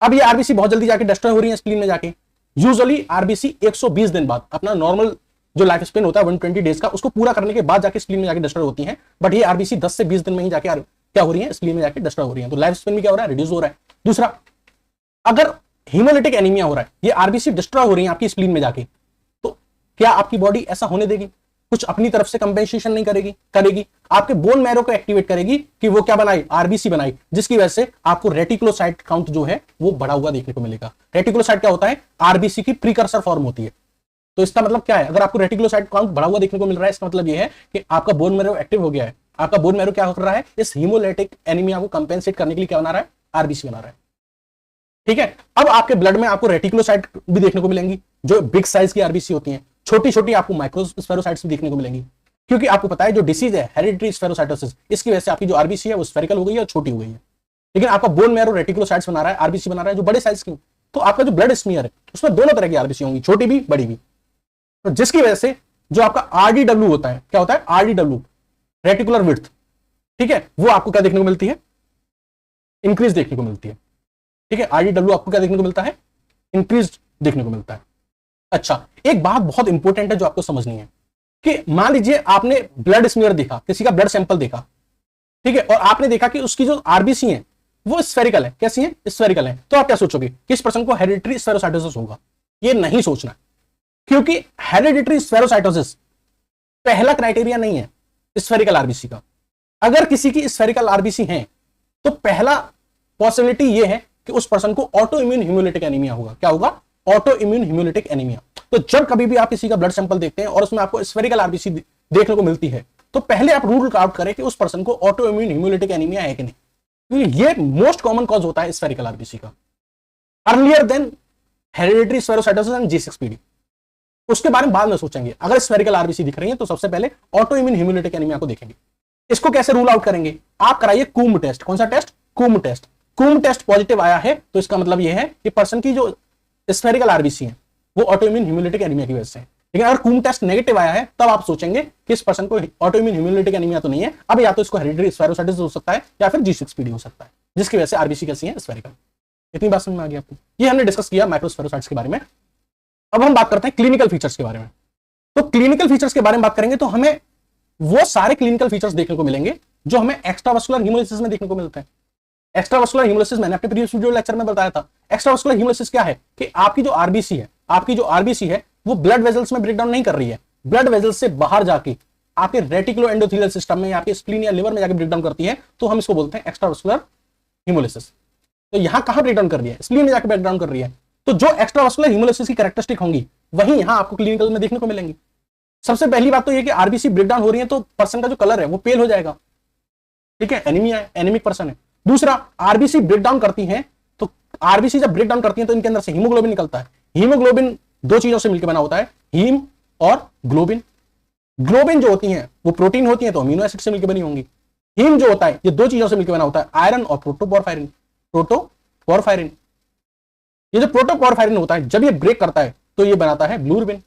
अब ये आरबीसी बहुत जल्दी जाके डिस्ट्रॉय हो रही है स्प्लीन में जाके। यूजुअली आरबीसी 120 दिन बाद, अपना नॉर्मल जो लाइफ स्पेन होता है 120 डेज का, उसको पूरा करने के बाद जाके स्प्लीन में जाके डिस्ट्रॉय होती है। बट ये आरबीसी 10 से 20 दिन में ही जाके क्या हो रही है, स्प्लीन में जाके डिस्ट्रॉय हो रही है। तो लाइफ स्पेन भी क्या हो रहा है, रिड्यूस हो रहा है। दूसरा, अगर हीमोलिटिक एनीमिया हो रहा है, ये आरबीसी डिस्ट्रॉय हो रही है आपकी स्प्लीन में जाके, तो क्या आपकी बॉडी ऐसा होने देगी, कुछ अपनी तरफ से कंपेंसेशन नहीं करेगी आपके बोन मैरो को एक्टिवेट करेगी कि वो क्या बनाई, आरबीसी बनाई, जिसकी वजह से आपको रेटिकुलोसाइट काउंट जो है वो बढ़ा हुआ देखने को मिलेगा। रेटिकुलोसाइट क्या होता है, आरबीसी की प्रीकर्सर फॉर्म होती है। तो इसका मतलब क्या है, अगर आपको रेटिकुलोसाइट काउंट बढ़ा हुआ देखने को मिल रहा है, इसका मतलब ये है कि आपका बोन मैरो एक्टिव हो गया है। आपका बोन मैरो क्या कर रहा है, इस हीमोलिटिक एनीमिया को कंपेंसेट करने के लिए क्या बना रहा है, आरबीसी बना रहा है। ठीक है, अब आपके ब्लड में आपको रेटिकुलोसाइट भी देखने को मिलेंगी, जो बिग साइज की आरबीसी होती हैं। छोटी छोटी आपको माइक्रोस्फेरोसाइट्स भी देखने को मिलेंगी, क्योंकि आपको पता है जो डिसीज है हेरिडिटरी स्फेरोसाइटोसिस, इसकी वजह से आपकी जो आरबीसी है वो स्फेरिकल हो गई है और छोटी हो गई है। लेकिन आपका बोन मैरो रेटिकुलोसाइट्स बना रहा है, आरबीसी बना रहा है जो बड़े साइज की, तो आपका जो ब्लड स्मीयर है उसमें दोनों तरह की आरबीसी होंगी, छोटी भी बड़ी भी। तो जिसकी वजह से जो आपका आरडीडब्ल्यू होता है, क्या होता है आरडीडब्ल्यू, रेटिकुलर विड्थ, ठीक है, वो आपको क्या देखने को मिलती है, इंक्रीज देखने को मिलती है। ठीक है, आरडीडब्ल्यू आपको क्या देखने को मिलता है, इंक्रीज देखने को मिलता है। अच्छा, एक बात बहुत इंपॉर्टेंट है जो आपको समझनी है कि मान लीजिए आपने ब्लड स्मीयर देखा, किसी का ब्लड सैंपल देखा, ठीक है, और आपने देखा कि उसकी जो आरबीसी है वो स्फेरिकल है। कैसी है, स्फेरिकल है। तो आप क्या सोचोगे कि इस पर्सन को हेरिडिटरी स्फेरोसाइटोसिस होगा। ये नहीं सोचना, क्योंकि हेरिडिटरी स्फेरोसाइटोसिस पहला क्राइटेरिया नहीं है स्फेरिकल आरबीसी का। अगर किसी की स्फेरिकल आरबीसी है तो पहला पॉसिबिलिटी ये है कि उस पर्सन को ऑटो इम्यून हीमोलिटिक एनीमिया होगा। क्या होगा, ऑटो इम्यून हीमोलिटिक एनीमिया। तो जब कभी भी आप किसी का ब्लड सैंपल देखते हैं और उसमें आपको स्फेरिकल आरबीसी देखने को मिलती है, तो पहले आप रूल आउट करें कि उस पर्सन को ऑटो इम्यून हीमोलिटिक एनीमिया है कि नहीं, क्योंकि ये मोस्ट कॉमन कॉज होता है स्फेरिकल आरबीसी का, earlier than hereditary spherocytosis and G6PD। उसके बारे में बाद में सोचेंगे। अगर स्फेरिकल आरबीसी दिख रही है तो सबसे पहले ऑटो इम्यून हीमोलिटिक एनीमिया को देखेंगे। इसको कैसे रूल आउट करेंगे, आप कराइए कूम टेस्ट। कौन सा test, Coombs test. Coombs test positive आया है तो इसका मतलब यह है कि पर्सन की जो स्फेरिकल आरबीसी है वो ऑटो इम्यून हीमोलिटिक एनीमिया की वजह से। लेकिन अगर कूम टेस्ट नेगेटिव आया है तब आप सोचेंगे कि इस पर्सन को ऑटो इम्यून हीमोलिटिक एनीमिया तो नहीं है, अब या तो इसको हेरिडिटरी स्फेरोसाइटिस हो सकता है या फिर G6PD हो सकता है, जिसकी वजह से आरबीसी कैसी है, स्फेरिकल। इतनी बात समझ में आ गई आपको। ये हमने डिस्कस किया माइक्रोस्फेरोसाइट्स के बारे में। अब हम बात करते हैं क्लिनिकल फीचर्स के बारे में। तो क्लिनिकल फीचर्स के बारे में बात करेंगे तो हमें वो सारे क्लिनिकल फीचर्स देखने को मिलेंगे जो हमें एक्स्ट्रावास्कुलर हीमोलिसिस में देखने को मिलते हैं। एक्स्ट्रावास्कुलर हीमोलिसिस मैंने अपने प्रीवियस वीडियो लेक्चर में बताया था। एक्स्ट्रावास्कुलर हीमोलिसिस क्या है कि आपकी जो आरबीसी है वो ब्लड वेजल्स में ब्रेकडाउन नहीं कर रही है, ब्लड वेजल्स से बाहर जाके आपके रेटिकुलो एंडोथेलियल सिस्टम में, आपके स्प्लीन या लिवर में जाके ब्रेकडाउन करती है, तो हम इसको बोलते हैं एक्स्ट्रावास्कुलर हीमोलिसिस। तो यहां कहां ब्रेकडाउन कर रही है, स्प्लीन में जाके ब्रेकडाउन कर रही है। तो जो एक्स्ट्रावास्कुलर हीमोलिसिस की कैरेक्टरिस्टिक होंगी वही यहां आपको क्लिनिकल में देखने को मिलेंगी। सबसे पहली बात तो ये कि आरबीसी ब्रेकडाउन हो रही है तो पर्सन का जो कलर है वो पेल हो जाएगा। ठीक है, एनीमिया है, एनीमिक पर्सन है। दूसरा, आरबीसी ब्रेकडाउन करती है तो आरबीसी जब ब्रेकडाउन करती है तो इनके अंदर से हीमोग्लोबिन निकलता है। हीमोग्लोबिन दो चीजों से मिलकर बना होता है, हीम और ग्लोबिन। ग्लोबिन जो होती है वो प्रोटीन होती है तो अमीनो एसिड से मिलकर बनी होंगी। हीम जो होता है ये दो चीजों से मिलकर बना होता है, आयरन और प्रोटोपोरफायरिन। ये जो प्रोटोपोरफायरिन होता है जब ये ब्रेक करता है तो ये बनाता है ब्लूरबिन।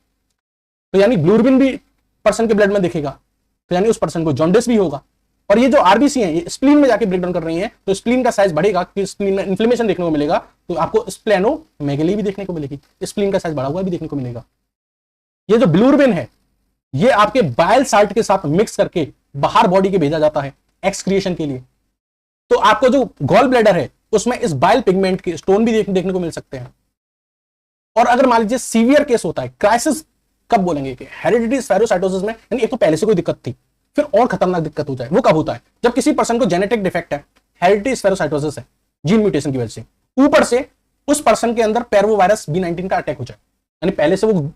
तो यानी ब्लूरबिन भी पर्सन के ब्लड में दिखेगा, तो यानी उस पर्सन को जॉन्डिस भी होगा। और ये जो आरबीसी है ये स्प्लीन में जाके ब्रेकडाउन कर रही है तो स्प्लीन का साइज बढ़ेगा, कि स्प्लीन में इन्फ्लेमेशन देखने को मिलेगा, तो आपको स्प्लेनोमेगली भी देखने को मिलेगी, स्प्लीन का साइज बढ़ा हुआ भी देखने को मिलेगा। ये जो ब्लूरबिन है ये आपके बाइल साल्ट के साथ मिक्स करके बाहर बॉडी के भेजा जाता है एक्सक्रिएशन के लिए। तो आपको जो गॉल ब्लैडर है उसमें इस बाइल पिगमेंट के स्टोन भी देखने को मिल सकते हैं। और अगर मान लीजिए सीवियर केस होता है, क्राइसिस कब बोलेंगे कि हेरिडिटरी स्फेरोसाइटोसिस में, यानी एक तो पहले से कोई दिक्कत थी फिर और खतरनाक दिक्कत हो जाए, वो कब होता है, जब किसी पर्सन को जेनेटिक डिफेक्ट है, हेरिडिटरी स्फेरोसाइटोसिस है जीन म्यूटेशन की वजह से, ऊपर से उस पर्सन के अंदर पैरवोवायरस B19 का अटैक हो जाए, यानी पहले से वो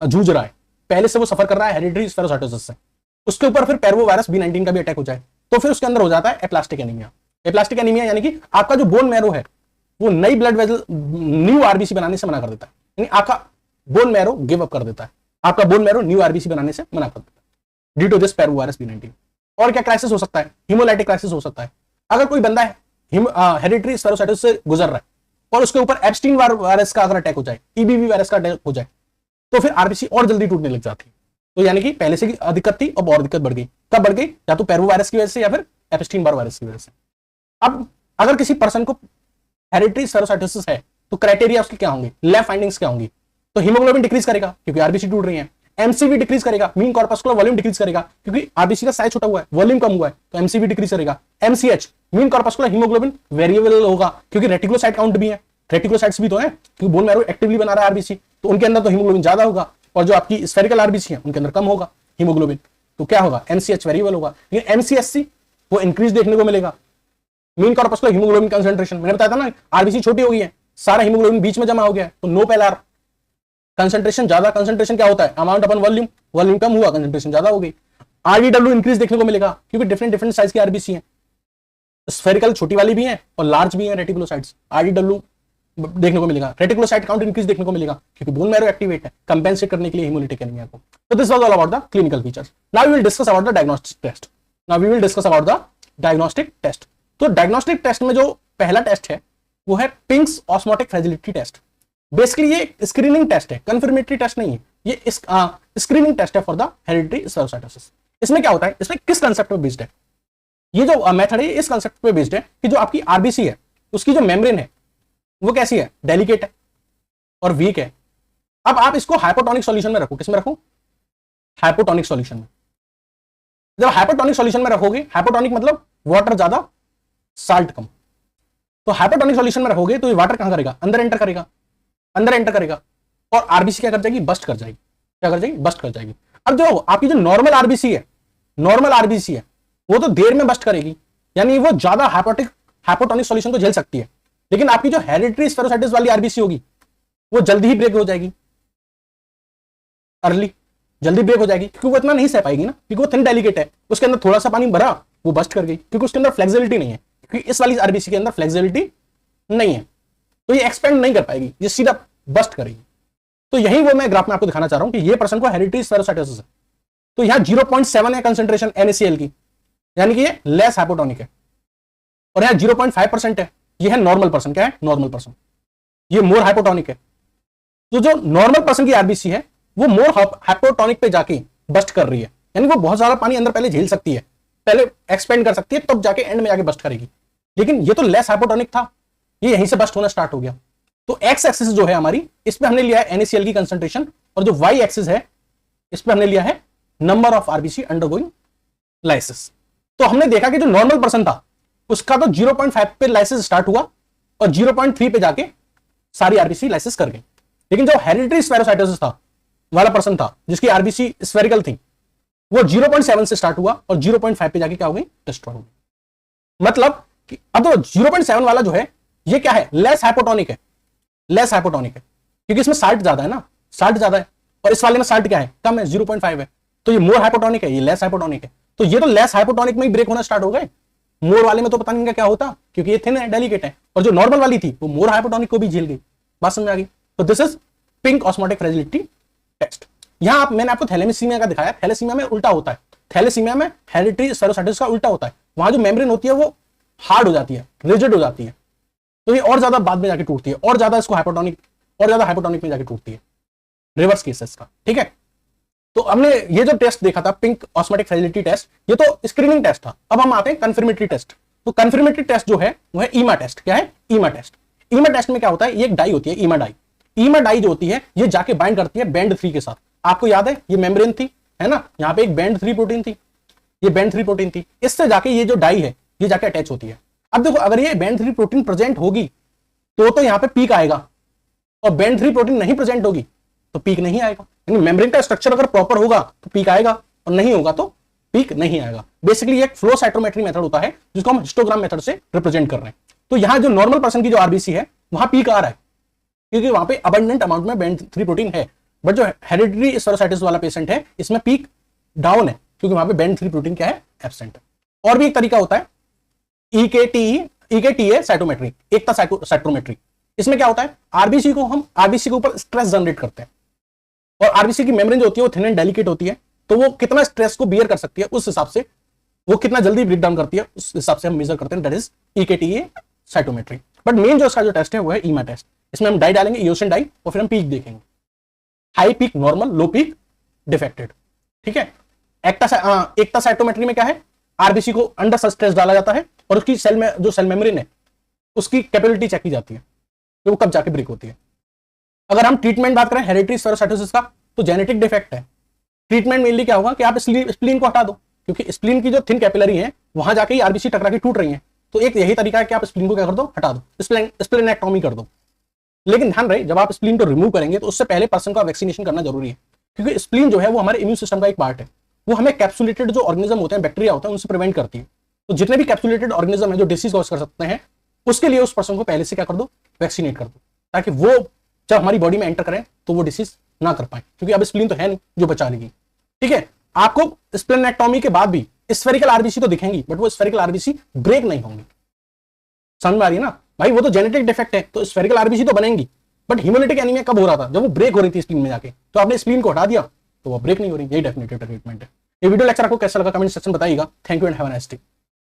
जूझ रहा है, पहले से वो सफर कर रहा है हेरिडिटरी स्फेरोसाइटोसिस से, उसके ऊपर फिर पैरवोवायरस B19 का भी अटैक हो जाए, तो फिर उसके अंदर हो जाता है एप्लास्टिक एनीमिया। एप्लास्टिक एनीमिया यानी कि आपका जो बोन मैरो है वो नई ब्लड वेसल न्यू आरबीसी बनाने से मना कर देता है, यानी आपका बोन मैरो गिव अप कर देता है, आपका बोन मैरो न्यू आरबीसी बनाने से मना कर देता है ड्यू टू दिस पैरोवायरस B19। और क्या क्राइसिस हो सकता है? हीमोलाइटिक क्राइसिस हो सकता है। अगर कोई बंदा है हेरिडिटरी स्पेरोसाइटोसिस से गुजर रहा है और उसके ऊपर एप्स्टीन वायरस का अगर अटैक हो जाए, EBV वायरस का अटैक हो जाए, तो फिर आरबीसी और जल्दी टूटने लग जाती है। तो यानी कि पहले से दिक्कत थी, अब और दिक्कत बढ़ गई। कब बढ़ गई? या तो पैरो वायरस की वजह से या फिर एप्स्टीन बार वायरस की वजह से। अब अगर किसी पर्सन को हेरिडिटरी स्पेरोसाइटोसिस है तो क्राइटेरिया उसके क्या होंगे, लैब फाइंडिंग्स क्या होंगी? तो हीमोग्लोबिन डिक्रीज करेगा क्योंकि आरबीसी टूट रही है, एमसीवी डिक्रीज करेगा, मीन कॉर्पस्कुलर वॉल्यूम डिक्रीज करेगा क्योंकि आरबीसी का साइज छोटा हुआ है, वॉल्यूम कम हुआ है, तो एमसीवी डिक्रीज करेगा। MCH mean corpuscular haemoglobin variable होगा क्योंकि रेटिकुलोसाइट काउंट भी है, रेटिकुलोसाइट्स भी तो है क्योंकि बोन मैरो एक्टिवली बना रहा है आरबीसी, तो उनके अंदर तो हीमोग्लोबिन ज्यादा होगा, और जो आपकी स्फेरिकल आरबीसी है उनके अंदर कम होगा हीमोग्लोबिन, तो क्या होगा? एमसीएच वेरिएबल होगा। लेकिन एमसीएचसी वो इंक्रीज देखने को मिलेगा। मीन कॉर्पस्कुलर हीमोग्लोबिन कंसंट्रेशन मैंने बताया था ना, आरबीसी छोटी हो गई है, सारा हीमोग्लोबिन बीच में जमा हो गया है, तो नो पेलार। कंसंट्रेशन ज्यादा, कंसंट्रेशन क्या होता है? अमाउंट अपन वॉल्यूम, वॉल्यूम कम हुआ, कंसंट्रेशन ज्यादा हो गई। आरडीडब्ल्यू इंक्रीज देखने को मिलेगा क्योंकि डिफरेंट डिफरेंट साइज की आरबीसी है, स्फेरिकल छोटी वाली भी है और लार्ज भी है रेटिकुलोसाइट्स। आरडीडब्ल्यू देखने को मिलेगा, रेटिकुलोसाइट काउंट इंक्रीज देखने को मिलेगा क्योंकि बोन मैरो एक्टिवेट है कंपेंसेट करने के लिए हीमोलिटिक एनीमिया को। तो this was all about the clinical features. Now we will discuss about the diagnostic test. Now we will discuss about the diagnostic test. तो डायग्नोस्टिक टेस्ट में जो पहला टेस्ट है वो है pinks osmotic fragility test. Basically ये screening test है, confirmatory test नहीं है, ये स्क्रीनिंग टेस्ट है फॉर द हेरिडिटरी स्पेरोसाइटोसिस। इसमें क्या होता है, इसमें किस कंसेप्ट पे बेस्ड है? ये जो मेथड है इस कंसेप्ट पे बेस्ड है कि जो आपकी आरबीसी है उसकी जो मेम्ब्रेन है वो कैसी है? डेलिकेट है और वीक है। अब आप इसको हाइपोटोनिक सॉल्यूशन में रखो। किसमें रखो? हाइपोटोनिक सॉल्यूशन में। जब हाइपोटोनिक सॉल्यूशन में रखोगे, हाइपोटोनिक मतलब वाटर ज्यादा साल्ट कम, तो हाइपोटोनिक सॉल्यूशन में रखोगे तो ये वाटर कहां करेगा? अंदर एंटर करेगा, अंदर एंटर करेगा और आरबीसी क्या कर जाएगी? बस्ट कर जाएगी। क्या कर जाएगी? बस्ट कर जाएगी। अब जो आपकी जो नॉर्मल आरबीसी है, नॉर्मल आरबीसी है वो तो देर में बस्ट करेगी, यानी वो ज्यादा हाइपोटोनिक सॉल्यूशन को झेल सकती है। लेकिन आपकी जो हेरिडिटरी स्पेरोसाइटिस वाली आरबीसी होगी वो जल्दी ही ब्रेक हो जाएगी, अर्ली जल्दी ब्रेक हो जाएगी क्योंकि वो इतना नहीं सह पाएगी ना, क्योंकि वो थिन डेलिकेट है, उसके अंदर थोड़ा सा पानी भरा वो बस्ट कर गई क्योंकि उसके अंदर फ्लेक्सिबिलिटी नहीं है, क्योंकि इस वाली आरबीसी के अंदर फ्लेक्सिबिलिटी नहीं है, तो ये एक्सपेंड नहीं कर पाएगी, ये सीधा बस्ट करेगी। तो यही वो मैं ग्राफ में आपको दिखाना चाह रहा हूं कि ये पर्सन को हेरिडिटरी स्पेरोसाइटिस है। तो यहां 0.7 है कंसेंट्रेशन NaCl की, यानी कि ये लेस हाइपोटोनिक है, और यहां 0.5% है, ये है नॉर्मल पर्सन। क्या है? Normal person. ये मोर हाइपोटोनिक है। तो जो नॉर्मल पर्सन की आरबीसी है वो मोर हाइपोटोनिक पे जाके बस्ट कर रही है, यानी वो बहुत सारा पानी अंदर पहले झेल सकती है, पहले एक्सपेंड कर सकती है, तब जाके एंड में जाके बस्ट करेगी। लेकिन ये तो लेस हाइपोटोनिक था, ये यहीं से बस्ट होना स्टार्ट हो गया। तो एक्स एक्सिस जो है हमारी, इस पे हमने लिया है NaCl की कंसंट्रेशन, और जो वाई एक्सिस है इस पे हमने लिया है number of RBC undergoing lysis. तो हमने देखा कि जो नॉर्मल पर्सन था उसका तो 0.5 पे लाइसिस स्टार्ट हुआ और 0.3 पे जाके सारी आरबीसी लाइसिस कर गई। लेकिन जो हेरिडिटरी स्पेरोसाइटोसिस था वाला पर्सन था जिसकी आरबीसी स्फेरिकल थी, वो 0.7 से स्टार्ट हुआ और 0.5 पे जाके क्या हो गई? डिस्ट्रॉय हो गई। मतलब कि अब तो 0.7 वाला जो है ये क्या है? लेस हाइपोटोनिक है, लेस हाइपोटोनिक है क्योंकि इसमें साल्ट ज्यादा है ना, साल्ट ज्यादा है, और इस वाले में साल्ट क्या है? कम है, 0.5 है, तो ये मोर हाइपोटोनिक है, ये लेस हाइपोटोनिक है। तो ये तो लेस हाइपोटोनिक में ही ब्रेक होना स्टार्ट हो गए, मोर वाले में तो पता नहीं क्या होता क्योंकि ये थिन है, डेलिकेट है, और जो नॉर्मल वाली थी वो मोर हाइपोटोनिक को भी झेल गई। बात समझ आ गई? तो this is pink osmotic fragility test. यहां मैंने आपको थैलेसीमिया का दिखाया, थैलेसीमिया में उल्टा होता है, थैलेसीमिया में हेरिडिटरी स्पेरोसाइटिस का उल्टा होता है, वहां जो मेम्ब्रेन होती है वो हार्ड हो जाती है, रिजिड हो जाती है, तो ये और ज्यादा बाद में जाके टूटती है, और ज्यादा इसको हाइपोटोनिक, और ज्यादा हाइपोटोनिक में जाके टूटती है, रिवर्स केसेस का। ठीक है, तो हमने ये जो टेस्ट देखा था पिंक ऑस्मोटिक फ्रेजिलिटी टेस्ट, ये तो स्क्रीनिंग टेस्ट था। अब हम आते हैं कंफर्मेटरी टेस्ट। तो कंफर्मेटरी टेस्ट जो है वो है ईमा टेस्ट। क्या है? ईमा टेस्ट। ईमा टेस्ट में क्या होता है? ये एक डाई होती है, ईमा डाई। ईमा डाई जो होती है ये जाके बाइंड करती है बैंड 3 के साथ। आपको याद है ये मेम्ब्रेन थी, है ना, यहाँ पे एक बैंड 3 प्रोटीन थी, ये बैंड 3 प्रोटीन थी, इससे जाके ये जो डाई है ये जाके अटैच होती है। अब देखो अगर ये बैंड 3 प्रोटीन प्रेजेंट होगी तो यहाँ पे पीक आएगा, और बैंड 3 प्रोटीन नहीं प्रेजेंट होगी तो पीक नहीं आएगा। यानी मेम्ब्रेन का स्ट्रक्चर अगर प्रॉपर होगा तो पीक आएगा, और नहीं होगा तो पीक नहीं आएगा। बेसिकली एक फ्लो साइटोमेट्री मेथड होता है जिसको हम हिस्टोग्राम मेथड से रिप्रेजेंट कर रहे हैं। तो यहां जो नॉर्मल पर्सन की जो आरबीसी है वहां पीक आ रहा है क्योंकि वहां पे अबंडेंट अमाउंट में बैंड 3 प्रोटीन है, बट जो हेरिडिटरी स्पेरोसाइटिस वाला पेशेंट है इसमें पीक डाउन है क्योंकि वहां पे बैंड 3 प्रोटीन क्या है? एब्सेंट है। और भी एक तरीका होता है EKTA साइटोमेट्री, एकता साइटोमेट्री। इसमें क्या होता है? आरबीसी को हम आरबीसी के ऊपर स्ट्रेस जनरेट करते हैं, और आरबीसी की मेम्ब्रेन जो होती है वो थिन एंड डेलिकेट होती है, तो वो कितना स्ट्रेस को बियर कर सकती है उस हिसाब से वो कितना जल्दी ब्रेक डाउन करती है उस हिसाब से हम मेजर करते हैं, दैट इज ईकेटीए साइटोमेट्री। बट मेन जो इसका जो टेस्ट है वो है ईमा टेस्ट। इसमें हम डाई डालेंगे, इओसिन डाई, और फिर हम पीक देखेंगे, हाई पीक नॉर्मल, लो पीक डिफेक्टेड। ठीक है। एकता साइटोमेट्री में क्या है, आरबीसी को अंडर स्ट्रेस डाला जाता है और उसकी सेल में जो सेल मेम्ब्रेन है उसकी कैपेबिलिटी चेक की जाती है कि वो कब जाके ब्रेक होती है। अगर हम ट्रीटमेंट बात करें हेरिडिटरी स्फेरोसाइटोसिस का, तो जेनेटिक डिफेक्ट है। ट्रीटमेंट मेनली क्या होगा कि आप स्प्लीन को हटा दो, क्योंकि स्प्लीन की जो थिन कैपिलरी है वहां जाके ही आरबीसी टकरा के टूट रही है, तो एक यही तरीका है कि आप स्प्लीन को क्या कर दो, हटा दो, स्प्लेनेक्टोमी कर दो। लेकिन ध्यान रहे, जब आप स्प्लीन को रिमूव करेंगे तो उससे पहले पर्सन का वैक्सीनेशन करना जरूरी है, क्योंकि स्प्लीन जो है वो हमारे इम्यून सिस्टम का एक पार्ट है, वो हमें कैप्सुलेटेड जो ऑर्गेनिज्म होते हैं, बैक्टीरिया होते हैं, उनसे प्रिवेंट करती है। तो जितने भी कैप्सुलेटेड ऑर्गेनिज्म है जो डिसीज कॉज कर सकते हैं, उसके लिए उस पर्सन को पहले से क्या कर दो, वैक्सीनेट कर दो, ताकि वो जब हमारी बॉडी में एंटर करें तो वो डिसीज ना कर पाए, क्योंकि अब स्प्लीन तो है नहीं जो बचा लेगी। ठीक है। आपको स्प्लेनेक्टोमी के बाद भी स्फेरिकल आरबीसी तो दिखेंगी, बट वो स्फेरिकल आरबीसी ब्रेक नहीं होंगी। समझ में आ रही है ना भाई, वो तो जेनेटिक डिफेक्ट है, तो स्फेरिकल आरबीसी तो बनेंगी, बट हिमोलिटिक एनीमिया कब हो रहा था, जब वो ब्रेक हो रही थी स्प्लीन में जाके, तो आपने स्प्लीन को हटा दिया तो वो ब्रेक नहीं हो रही। यही डेफिनेटिव ट्रीटमेंट है। ये वीडियो लेक्चर आपको कैसा लगा कमेंट सेक्शन बताइएगा। Thank you and have a nice day.